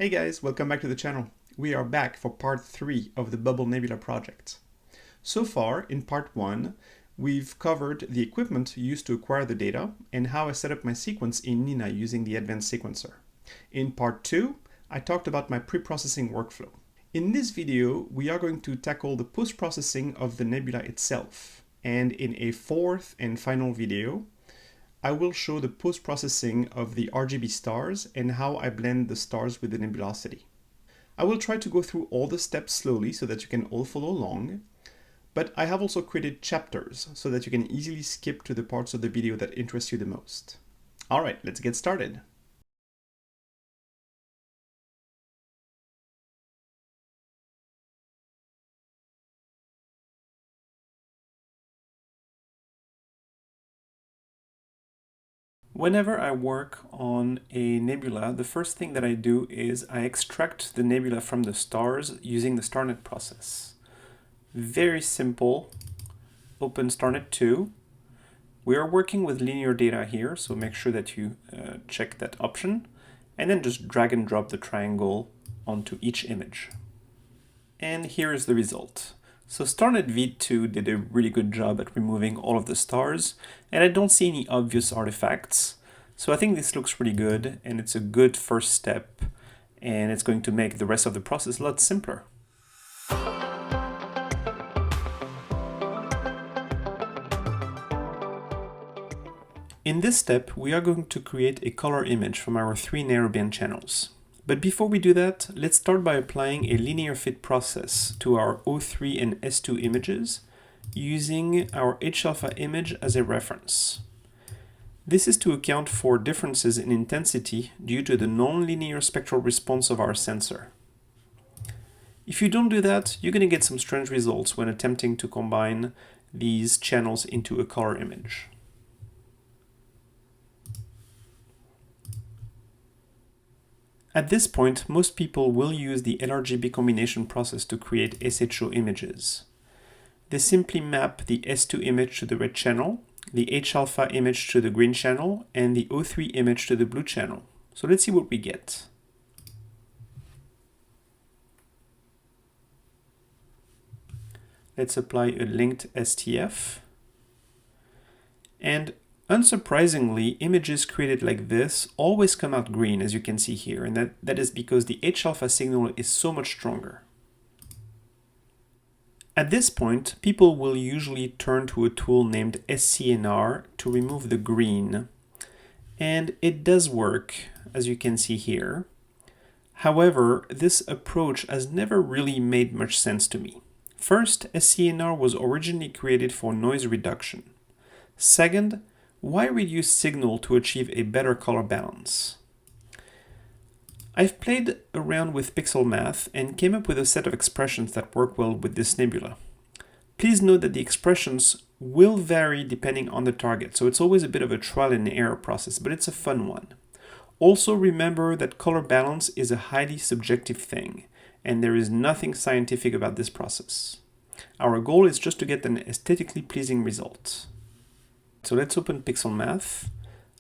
Hey guys, welcome back to the channel. We are back for part 3 of the Bubble Nebula project. So far, in part 1, we've covered the equipment used to acquire the data and how I set up my sequence in Nina using the advanced sequencer. In part 2, I talked about my pre-processing workflow. In this video, we are going to tackle the post-processing of the nebula itself. And in a fourth and final video, I will show the post-processing of the RGB stars and how I blend the stars with the nebulosity. I will try to go through all the steps slowly so that you can all follow along, but I have also created chapters so that you can easily skip to the parts of the video that interest you the most. Alright, let's get started. Whenever I work on a nebula, the first thing that I do is I extract the nebula from the stars using the StarNet process. Very simple. Open StarNet 2. We are working with linear data here, so make sure that you check that option, and then just drag and drop the triangle onto each image. And here is the result. So StarNet V2 did a really good job at removing all of the stars, and I don't see any obvious artifacts. So I think this looks really good, and it's a good first step, and it's going to make the rest of the process a lot simpler. In this step, we are going to create a color image from our 3 narrowband channels. But before we do that, let's start by applying a linear fit process to our O3 and S2 images using our H-alpha image as a reference. This is to account for differences in intensity due to the non-linear spectral response of our sensor. If you don't do that, you're going to get some strange results when attempting to combine these channels into a color image. At this point, most people will use the LRGB combination process to create SHO images. They simply map the S2 image to the red channel, the H-alpha image to the green channel, and the O3 image to the blue channel. So let's see what we get. Let's apply a linked STF. And unsurprisingly, images created like this always come out green, as you can see here, and that is because the H-alpha signal is so much stronger. At this point, people will usually turn to a tool named SCNR to remove the green, and it does work, as you can see here. However, this approach has never really made much sense to me. First, SCNR was originally created for noise reduction. Second, why reduce signal to achieve a better color balance? I've played around with pixel math and came up with a set of expressions that work well with this nebula. Please note that the expressions will vary depending on the target, so it's always a bit of a trial and error process, but it's a fun one. Also remember that color balance is a highly subjective thing, and there is nothing scientific about this process. Our goal is just to get an aesthetically pleasing result. So let's open Pixel Math.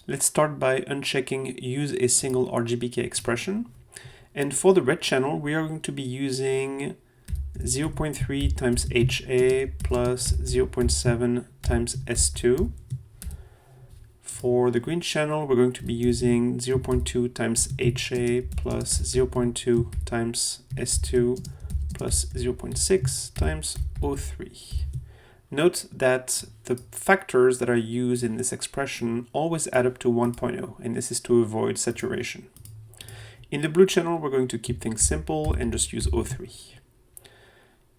Let's start by unchecking Use a single RGBK expression. And for the red channel, we are going to be using 0.3 times HA plus 0.7 times S2. For the green channel, we're going to be using 0.2 times HA plus 0.2 times S2 plus 0.6 times O3. Note that the factors that are used in this expression always add up to 1.0, and this is to avoid saturation. In the blue channel, we're going to keep things simple and just use O3.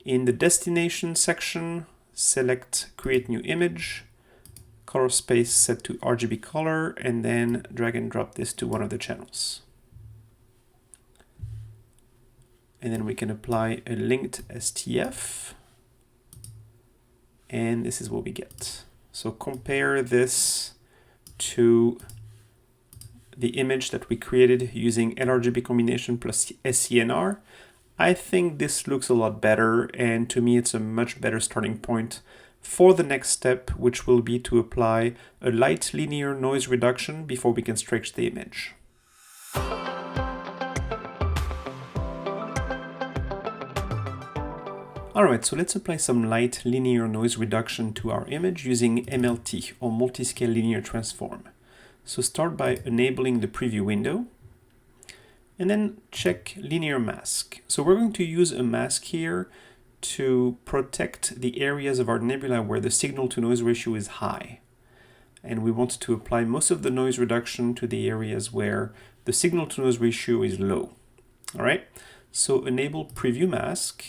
In the destination section, select Create New Image, color space set to RGB color, and then drag and drop this to one of the channels. And then we can apply a linked STF. And this is what we get. So compare this to the image that we created using LRGB combination plus SCNR. I think this looks a lot better, and to me it's a much better starting point for the next step, which will be to apply a light linear noise reduction before we can stretch the image. Alright, so let's apply some light linear noise reduction to our image using MLT, or Multiscale Linear Transform. So start by enabling the preview window, and then check linear mask. So we're going to use a mask here to protect the areas of our nebula where the signal to noise ratio is high. And we want to apply most of the noise reduction to the areas where the signal to noise ratio is low. Alright, so enable preview mask,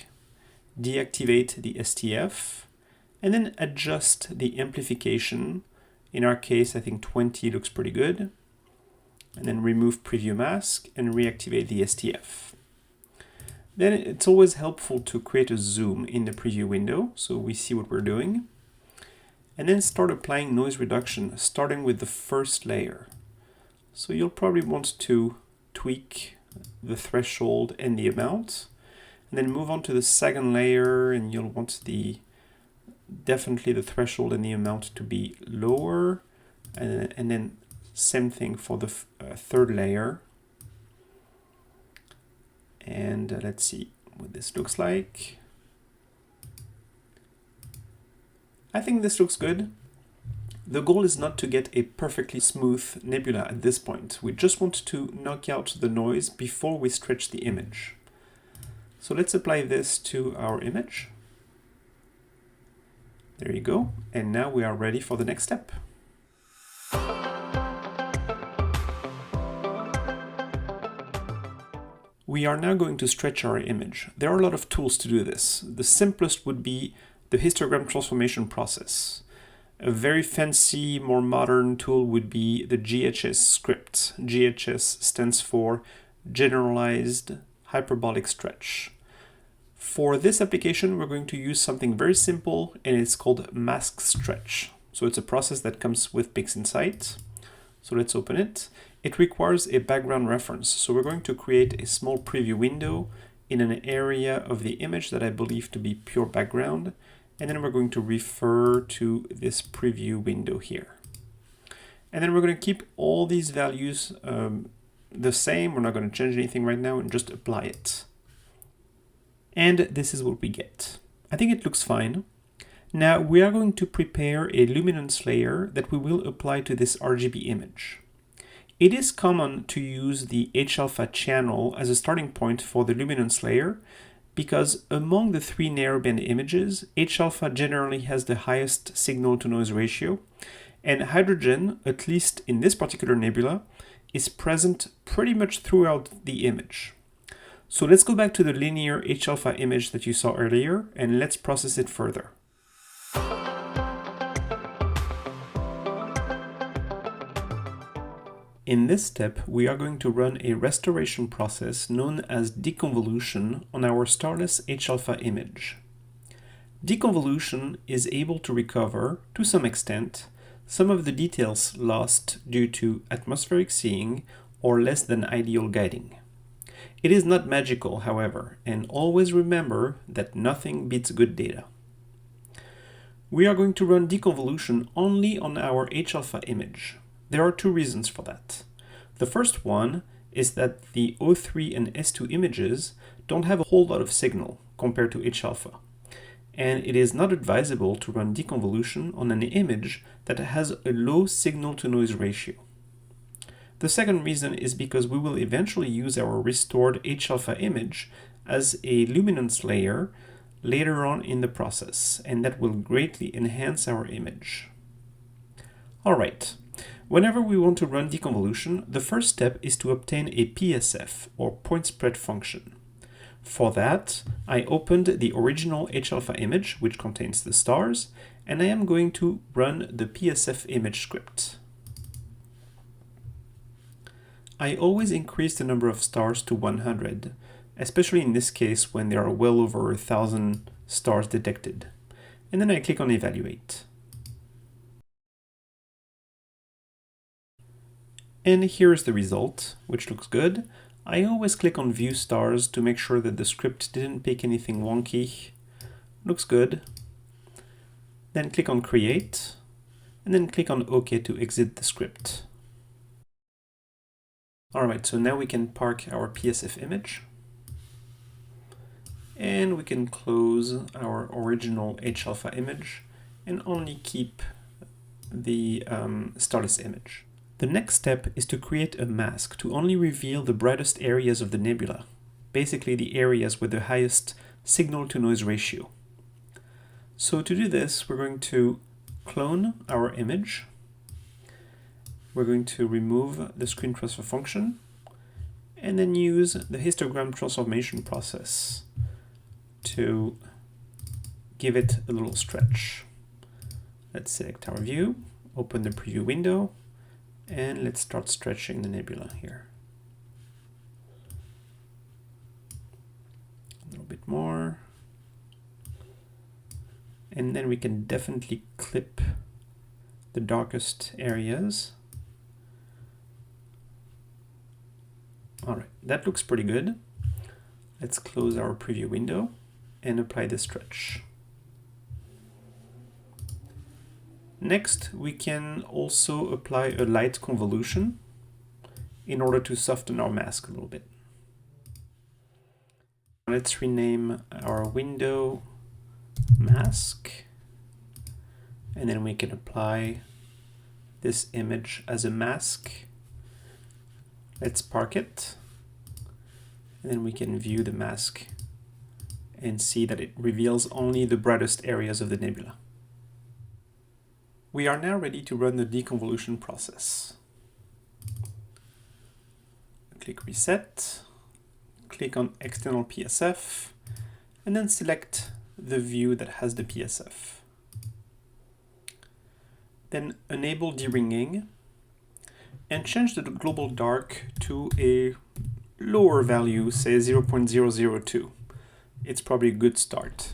deactivate the STF, and then adjust the amplification. In our case, I think 20 looks pretty good. And then remove preview mask and reactivate the STF. Then it's always helpful to create a zoom in the preview window so we see what we're doing. And then start applying noise reduction, starting with the first layer. So you'll probably want to tweak the threshold and the amount, and then move on to the second layer, and you'll want definitely the threshold and the amount to be lower, and then same thing for the third layer. And let's see what this looks like. I think this looks good. The goal is not to get a perfectly smooth nebula at this point. We just want to knock out the noise before we stretch the image. So let's apply this to our image. There you go. And now we are ready for the next step. We are now going to stretch our image. There are a lot of tools to do this. The simplest would be the histogram transformation process. A very fancy, more modern tool would be the GHS script. GHS stands for Generalized Hyperbolic Stretch. For this application, we're going to use something very simple, and it's called mask stretch. So it's a process that comes with PixInsight. So let's open it. It requires a background reference. So we're going to create a small preview window in an area of the image that I believe to be pure background. And then we're going to refer to this preview window here. And then we're going to keep all these values the same. We're not going to change anything right now and just apply it. And this is what we get. I think it looks fine. Now we are going to prepare a luminance layer that we will apply to this RGB image. It is common to use the H-alpha channel as a starting point for the luminance layer because among the three narrowband images, H-alpha generally has the highest signal to noise ratio, and hydrogen, at least in this particular nebula, is present pretty much throughout the image. So let's go back to the linear H-alpha image that you saw earlier, and let's process it further. In this step, we are going to run a restoration process known as deconvolution on our starless H-alpha image. Deconvolution is able to recover, to some extent, some of the details lost due to atmospheric seeing or less than ideal guiding. It is not magical, however, and always remember that nothing beats good data. We are going to run deconvolution only on our H-alpha image. There are two reasons for that. The first one is that the O3 and S2 images don't have a whole lot of signal compared to H-alpha, and it is not advisable to run deconvolution on an image that has a low signal-to-noise ratio. The second reason is because we will eventually use our restored H-alpha image as a luminance layer later on in the process, and that will greatly enhance our image. Alright. Whenever we want to run deconvolution, the first step is to obtain a PSF, or point spread function. For that, I opened the original H-alpha image, which contains the stars, and I am going to run the PSF image script. I always increase the number of stars to 100, especially in this case when there are well over 1,000 stars detected. And then I click on Evaluate. And here is the result, which looks good. I always click on View Stars to make sure that the script didn't pick anything wonky. Looks good. Then click on Create, and then click on OK to exit the script. Alright, so now we can park our PSF image. And we can close our original H-alpha image and only keep the status image. The next step is to create a mask to only reveal the brightest areas of the nebula, basically the areas with the highest signal-to-noise ratio. So to do this, we're going to clone our image. We're going to remove the screen transfer function and then use the histogram transformation process to give it a little stretch. Let's select our view, open the preview window, and let's start stretching the nebula here. A little bit more. And then we can definitely clip the darkest areas. All right, that looks pretty good. Let's close our preview window and apply the stretch. Next, we can also apply a light convolution in order to soften our mask a little bit. Let's rename our window mask, and then we can apply this image as a mask. Let's park it, and then we can view the mask and see that it reveals only the brightest areas of the nebula. We are now ready to run the deconvolution process. Click Reset, click on External PSF, and then select the view that has the PSF. Then enable deringing and change the global dark to a lower value, say 0.002. It's probably a good start.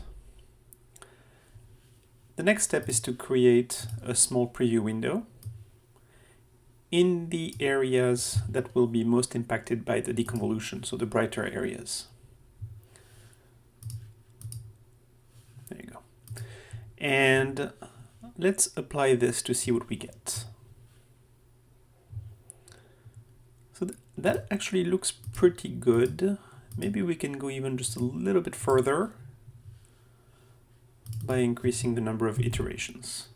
The next step is to create a small preview window in the areas that will be most impacted by the deconvolution, so the brighter areas. There you go. And let's apply this to see what we get. So that actually looks pretty good. Maybe we can go even just a little bit further by increasing the number of iterations.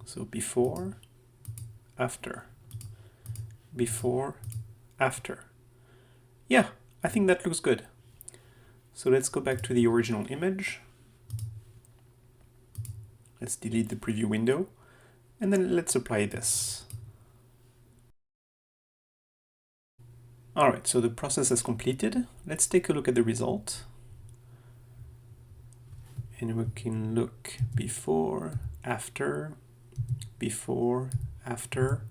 So before, after, before, after. Yeah, I think that looks good. So let's go back to the original image. Let's delete the preview window, and then let's apply this. All right, so the process is completed. Let's take a look at the result. And we can look before, after, before, after.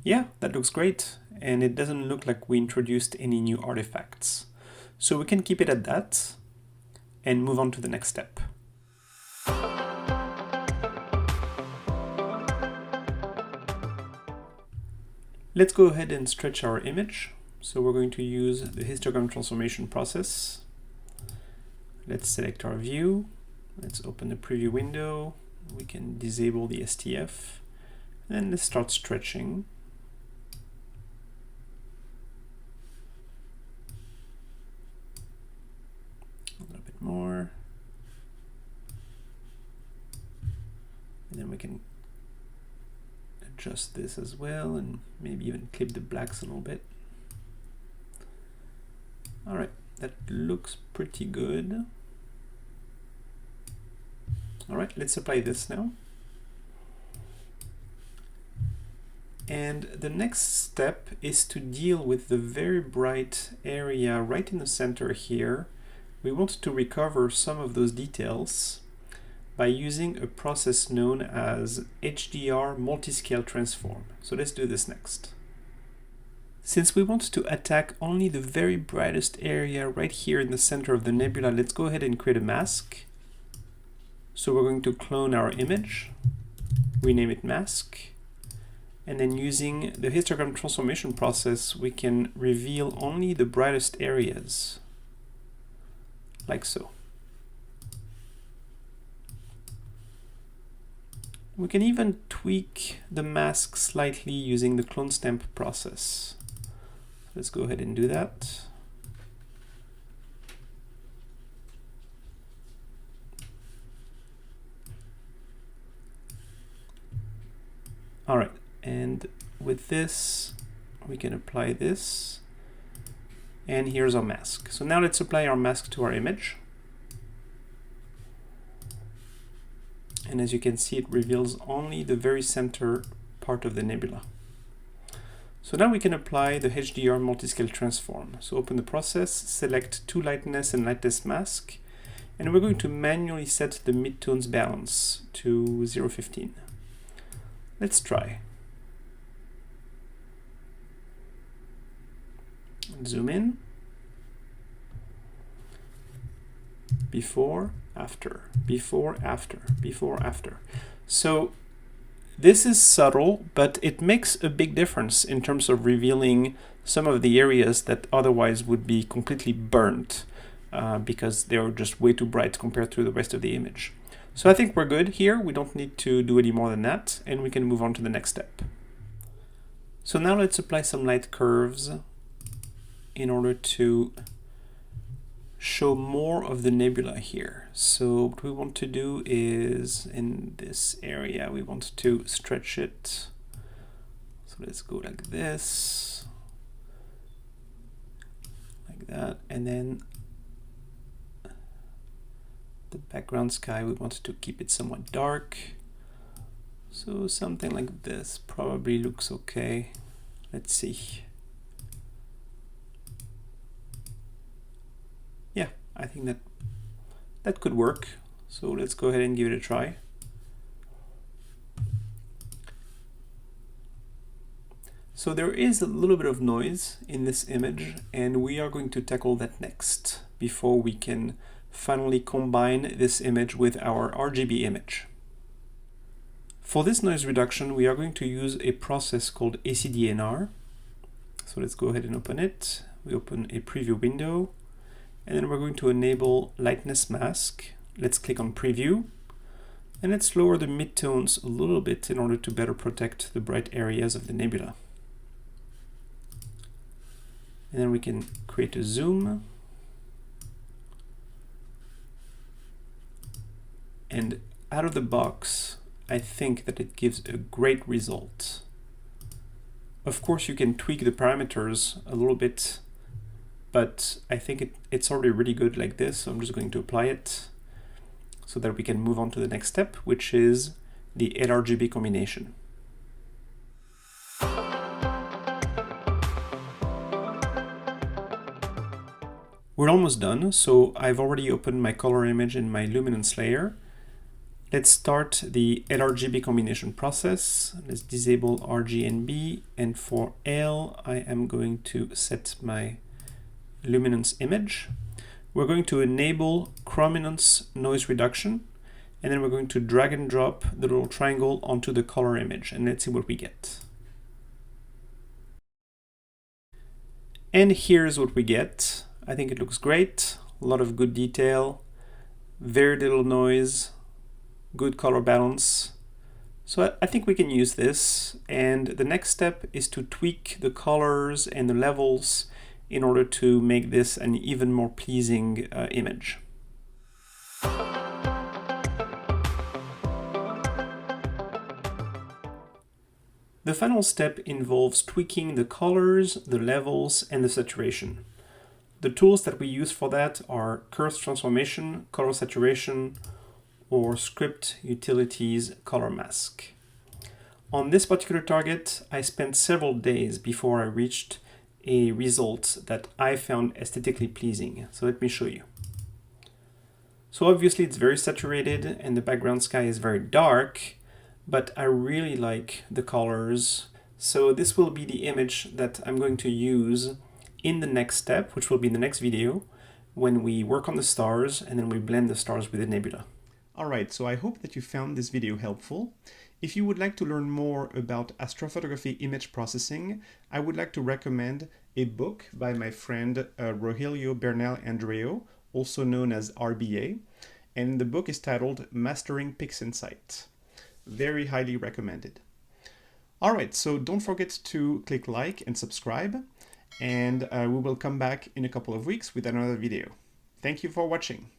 Yeah, that looks great. And it doesn't look like we introduced any new artifacts. So we can keep it at that and move on to the next step. Let's go ahead and stretch our image. So we're going to use the histogram transformation process. Let's select our view. Let's open the preview window. We can disable the STF. And let's start stretching. A little bit more. And then we can adjust this as well and maybe even clip the blacks a little bit. All right, that looks pretty good. All right, let's apply this now. And the next step is to deal with the very bright area right in the center here. We want to recover some of those details by using a process known as HDR multiscale transform. So let's do this next. Since we want to attack only the very brightest area right here in the center of the nebula, let's go ahead and create a mask. So we're going to clone our image, rename it mask, and then using the histogram transformation process, we can reveal only the brightest areas, like so. We can even tweak the mask slightly using the clone stamp process. Let's go ahead and do that. All right, and with this, we can apply this. And here's our mask. So now let's apply our mask to our image. And as you can see, it reveals only the very center part of the nebula. So now we can apply the HDR multiscale transform. So open the process, select two lightness and lightness mask, and we're going to manually set the midtones balance to 0.15. Let's try. Zoom in. Before, after, before, after, before, after. So this is subtle, but it makes a big difference in terms of revealing some of the areas that otherwise would be completely burnt because they're just way too bright compared to the rest of the image. So I think we're good here. We don't need to do any more than that, and we can move on to the next step. So now let's apply some light curves in order to show more of the nebula here. So what we want to do is, in this area, we want to stretch it. So let's go like this, like that, and then the background sky, we want to keep it somewhat dark. So something like this probably looks okay. Let's see. Yeah, I think that could work. So let's go ahead and give it a try. So there is a little bit of noise in this image, and we are going to tackle that next before we can finally combine this image with our RGB image. For this noise reduction, we are going to use a process called ACDNR. So let's go ahead and open it. We open a preview window, and then we're going to enable lightness mask. Let's click on preview, and let's lower the midtones a little bit in order to better protect the bright areas of the nebula. And then we can create a zoom. And out of the box, I think that it gives a great result. Of course, you can tweak the parameters a little bit, but I think it's already really good like this. So I'm just going to apply it so that we can move on to the next step, which is the LRGB combination. We're almost done. So I've already opened my color image in my Luminance layer. Let's start the LRGB combination process. Let's disable RGB, and for L, I am going to set my luminance image. We're going to enable chrominance noise reduction, and then we're going to drag and drop the little triangle onto the color image, and let's see what we get. And here's what we get. I think it looks great. A lot of good detail, very little noise, good color balance. So I think we can use this, and the next step is to tweak the colors and the levels in order to make this an even more pleasing image. The final step involves tweaking the colors, the levels, and the saturation. The tools that we use for that are Curves Transformation, Color Saturation, or Script Utilities Color Mask. On this particular target, I spent several days before I reached a result that I found aesthetically pleasing. So let me show you. So obviously it's very saturated and the background sky is very dark, but I really like the colors. So this will be the image that I'm going to use in the next step, which will be in the next video, when we work on the stars and then we blend the stars with the nebula. Alright, so I hope that you found this video helpful. If you would like to learn more about astrophotography image processing, I would like to recommend a book by my friend Rogelio Bernal Andreu, also known as RBA, and the book is titled Mastering PixInsight. Very highly recommended. All right, so don't forget to click like and subscribe, and we will come back in a couple of weeks with another video. Thank you for watching.